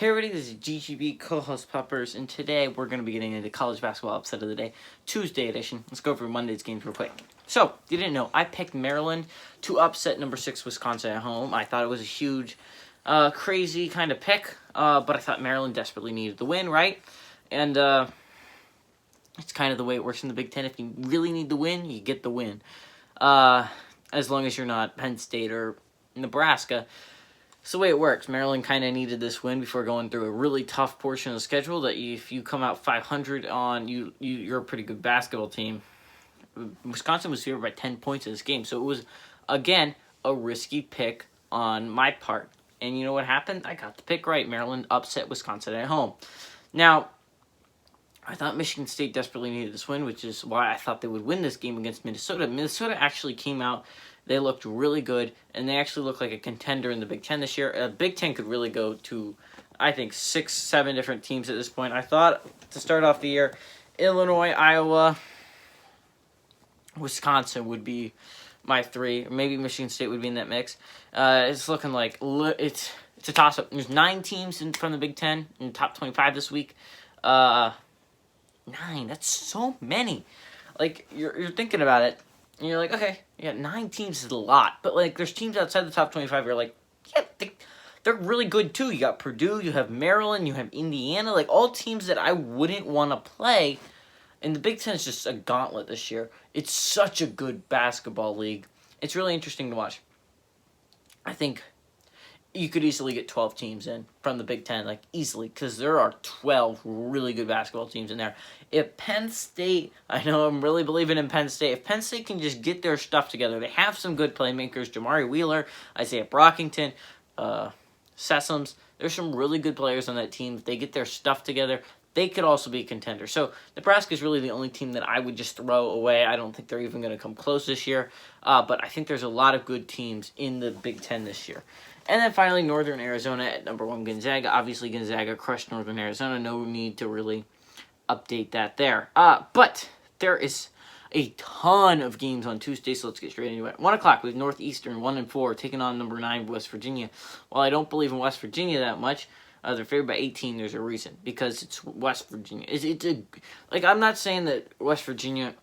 Hey everybody, this is GGB co-host Peppers, and today we're going to be getting into college basketball upset of the day, Tuesday edition. Let's go over Monday's games real quick. So, if you didn't know, I picked Maryland to upset number 6 Wisconsin at home. I thought it was a huge, crazy kind of pick, but I thought Maryland desperately needed the win, right? And it's kind of the way it works in the Big Ten. If you really need the win, you get the win. As long as you're not Penn State or Nebraska. It's the way it works. Maryland kind of needed this win before going through a really tough portion of the schedule that if you come out 500 on, you're a pretty good basketball team. Wisconsin was favored by 10 points in this game, so it was, again, a risky pick on my part. And you know what happened? I got the pick right. Maryland upset Wisconsin at home. Now, I thought Michigan State desperately needed this win, which is why I thought they would win this game against Minnesota. Minnesota actually came out. They looked really good, and they actually look like a contender in the Big Ten this year. Big Ten could really go to, I think, 6, 7 different teams at this point. I thought, to start off the year, Illinois, Iowa, Wisconsin would be my 3. Or maybe Michigan State would be in that mix. It's looking like it's a toss-up. There's 9 teams from the Big Ten in the top 25 this week. 9, that's so many. Like, you're thinking about it, and you're like, okay, yeah, 9 teams is a lot. But, like, there's teams outside the top 25 you're like, yeah, they're really good, too. You got Purdue, you have Maryland, you have Indiana. Like, all teams that I wouldn't want to play. And the Big Ten is just a gauntlet this year. It's such a good basketball league. It's really interesting to watch. I think you could easily get 12 teams in from the Big Ten, like, easily, because there are 12 really good basketball teams in there. If Penn State, I know I'm really believing in Penn State, if Penn State can just get their stuff together, they have some good playmakers, Jamari Wheeler, Isaiah Brockington, Sessoms, there's some really good players on that team. If they get their stuff together, they could also be a contender. So Nebraska is really the only team that I would just throw away. I don't think they're even going to come close this year, but I think there's a lot of good teams in the Big Ten this year. And then finally, Northern Arizona at number 1, Gonzaga. Obviously, Gonzaga crushed Northern Arizona. No need to really update that there. But there is a ton of games on Tuesday, so let's get straight into it. 1 o'clock with Northeastern 1-4 taking on number 9 West Virginia. While I don't believe in West Virginia that much, they're favored by 18. There's a reason, because it's West Virginia. I'm not saying that West Virginia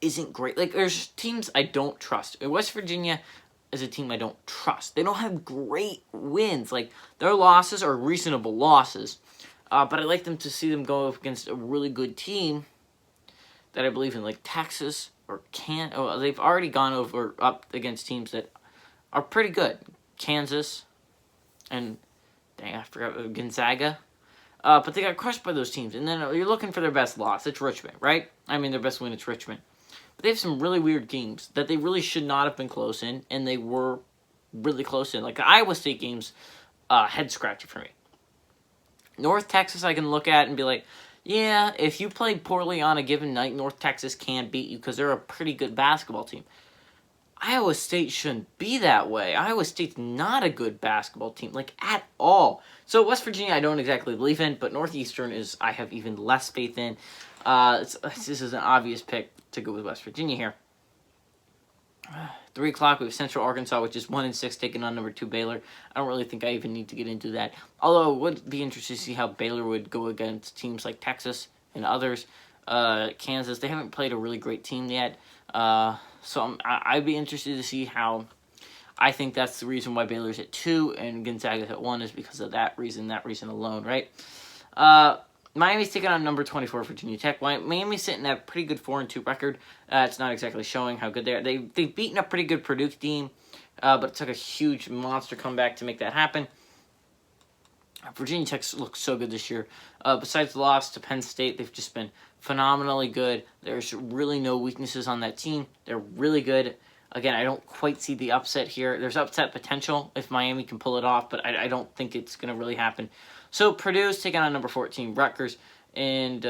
isn't great. Like, there's teams I don't trust. West Virginia is a team I don't trust. They don't have great wins. Like, their losses are reasonable losses. But I like them to see them go up against a really good team that I believe in, like Texas or they've already gone up against teams that are pretty good. Kansas and, dang, I forgot, Gonzaga. But they got crushed by those teams. And then you're looking for their best loss. It's Richmond, right? I mean, their best win, it's Richmond. But they have some really weird games that they really should not have been close in, and they were really close in. Like the Iowa State game's head-scratcher for me. North Texas I can look at and be like, yeah, if you play poorly on a given night, North Texas can beat you because they're a pretty good basketball team. Iowa State shouldn't be that way. Iowa State's not a good basketball team, like, at all. So West Virginia I don't exactly believe in, but Northeastern I have even less faith in. This is an obvious pick to go with West Virginia here. 3 o'clock we have Central Arkansas, which is 1-6, taking on number 2 Baylor. I don't really think I even need to get into that. Although it would be interesting to see how Baylor would go against teams like Texas and others. Kansas, they haven't played a really great team yet. So I'd be interested to see how. I think that's the reason why Baylor's at 2 and Gonzaga's at 1 is because of that reason alone, right? Miami's taking on number 24 Virginia Tech. Miami's sitting at a pretty good 4-2 record. It's not exactly showing how good they are. They've beaten a pretty good Purdue team, but it took a huge monster comeback to make that happen. Virginia Tech looks so good this year. Besides the loss to Penn State, they've just been phenomenally good. There's really no weaknesses on that team. They're really good. Again, I don't quite see the upset here. There's upset potential if Miami can pull it off, but I don't think it's going to really happen. So Purdue's taking on number 14 Rutgers, and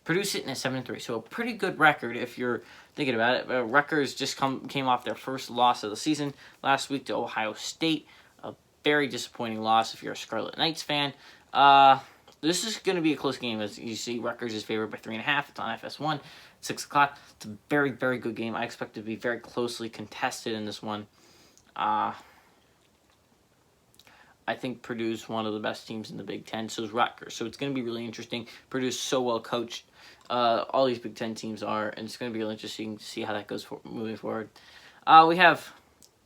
Purdue's sitting at 7-3. So a pretty good record if you're thinking about it. Rutgers just came off their first loss of the season last week to Ohio State. A very disappointing loss if you're a Scarlet Knights fan. This is going to be a close game. As you see, Rutgers is favored by 3.5. It's on FS1, 6 o'clock. It's a very, very good game. I expect it to be very closely contested in this one. I think Purdue's one of the best teams in the Big Ten. So is Rutgers. So it's going to be really interesting. Purdue's so well coached. All these Big Ten teams are, and it's going to be really interesting to see how that goes moving forward. We have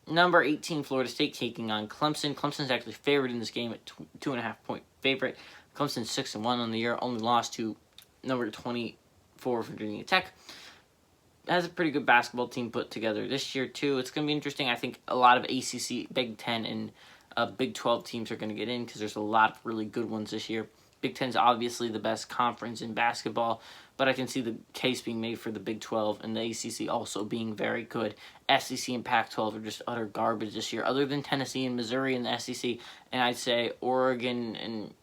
number 18 Florida State taking on Clemson. Clemson's actually favored in this game at 2.5-point favorite. Clemson's 6-1 on the year, only lost to number 24 Virginia Tech. Has a pretty good basketball team put together this year too. It's going to be interesting. I think a lot of ACC, Big Ten, and Big 12 teams are going to get in because there's a lot of really good ones this year. Big Ten's obviously the best conference in basketball, but I can see the case being made for the Big 12 and the ACC also being very good. SEC and Pac-12 are just utter garbage this year, other than Tennessee and Missouri in the SEC, and I'd say Oregon and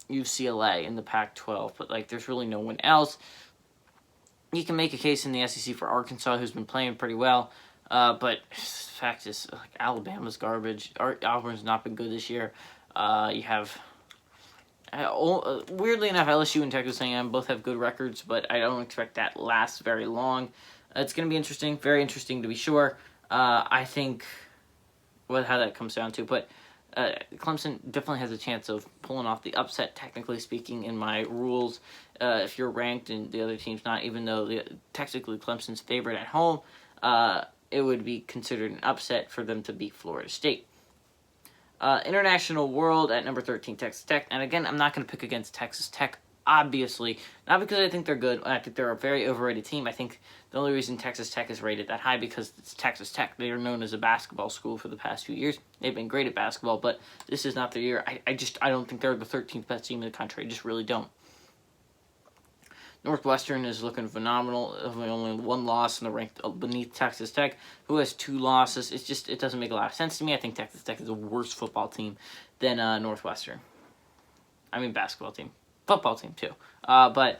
UCLA in the Pac-12, but like there's really no one else. You can make a case in the SEC for Arkansas, who's been playing pretty well, but the fact is, like, Alabama's garbage. Auburn's not been good this year. You have, weirdly enough, LSU and Texas A&M both have good records, but I don't expect that to last very long. It's going to be interesting, very interesting to be sure. I think how that comes down to, but Clemson definitely has a chance of pulling off the upset, technically speaking, in my rules. If you're ranked and the other team's not, even though technically Clemson's favorite at home, it would be considered an upset for them to beat Florida State. International World at number 13, Texas Tech. And again, I'm not going to pick against Texas Tech, obviously. Not because I think they're good. I think they're a very overrated team. I think the only reason Texas Tech is rated that high because it's Texas Tech. They are known as a basketball school for the past few years. They've been great at basketball, but this is not their year. I don't think they're the 13th best team in the country. I just really don't. Northwestern is looking phenomenal. Only one loss, and they're ranked beneath Texas Tech, who has 2 losses. It doesn't make a lot of sense to me. I think Texas Tech is a worse football team than Northwestern. I mean basketball team. Football team, too. But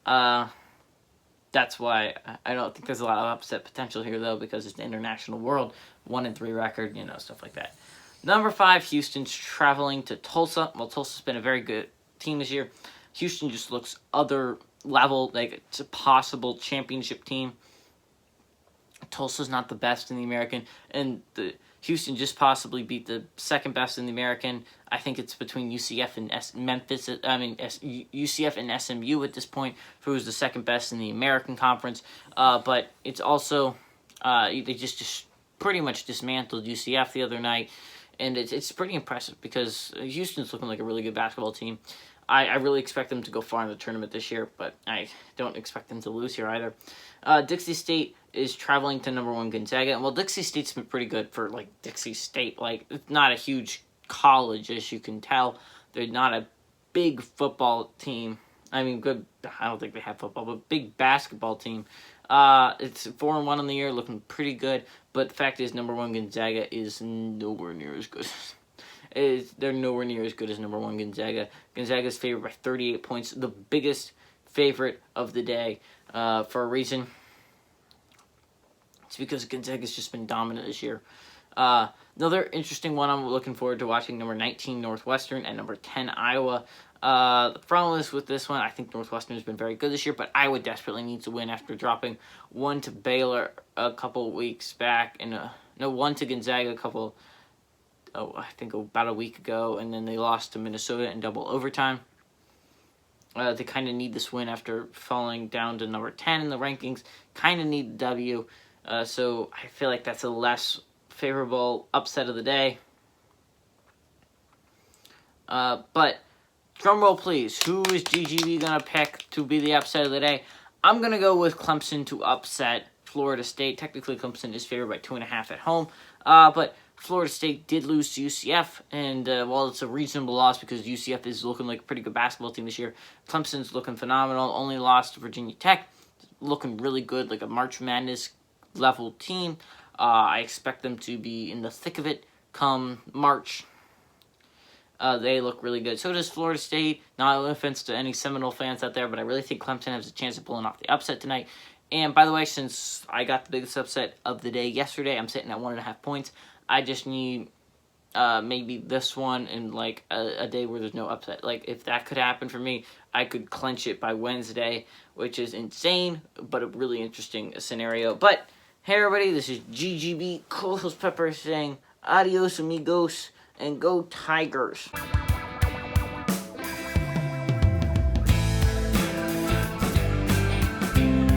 that's why I don't think there's a lot of upset potential here, though, because it's the International World, 1-3 record, stuff like that. Number 5, Houston's traveling to Tulsa. Well, Tulsa's been a very good team this year. Houston just looks other level, like it's a possible championship team. Tulsa's not the best in the American, and the Houston just possibly beat the second best in the American. I think it's between UCF and UCF and SMU at this point, who's the second best in the American Conference. But it's also they just pretty much dismantled UCF the other night, and it's pretty impressive because Houston's looking like a really good basketball team. I really expect them to go far in the tournament this year, but I don't expect them to lose here either. Dixie State is traveling to number 1 Gonzaga. And, well, Dixie State's been pretty good for, like, Dixie State. Like, it's not a huge college, as you can tell. They're not a big football team. I mean, good. I don't think they have football, but big basketball team. It's 4-1 on the year, looking pretty good. But the fact is, number 1 Gonzaga is nowhere near as good. They're nowhere near as good as number 1 Gonzaga. Gonzaga's favored by 38 points, the biggest favorite of the day for a reason. It's because Gonzaga's just been dominant this year. Another interesting one I'm looking forward to watching, number 19 Northwestern and number 10 Iowa. The problem is with this one, I think Northwestern has been very good this year, but Iowa desperately needs to win after dropping 1 to Baylor a couple weeks back, and 1 to Gonzaga I think about a week ago, and then they lost to Minnesota in double overtime. They kind of need this win after falling down to number 10 in the rankings. Kind of need the W, so I feel like that's a less favorable upset of the day. But drum roll, please. Who is GGB going to pick to be the upset of the day? I'm going to go with Clemson to upset Florida State. Technically, Clemson is favored by 2.5 at home, but Florida State did lose to UCF, and while it's a reasonable loss because UCF is looking like a pretty good basketball team this year, Clemson's looking phenomenal. Only lost to Virginia Tech, looking really good, like a March Madness level team. I expect them to be in the thick of it come March. They look really good. So does Florida State. Not an offense to any Seminole fans out there, but I really think Clemson has a chance of pulling off the upset tonight. And by the way, since I got the biggest upset of the day yesterday, I'm sitting at 1.5 points. I just need maybe this one in like a day where there's no upset. Like, if that could happen for me, I could clinch it by Wednesday, which is insane, but a really interesting scenario. But hey, everybody, this is GGB Cole's Pepper saying Adios, amigos, and go Tigers.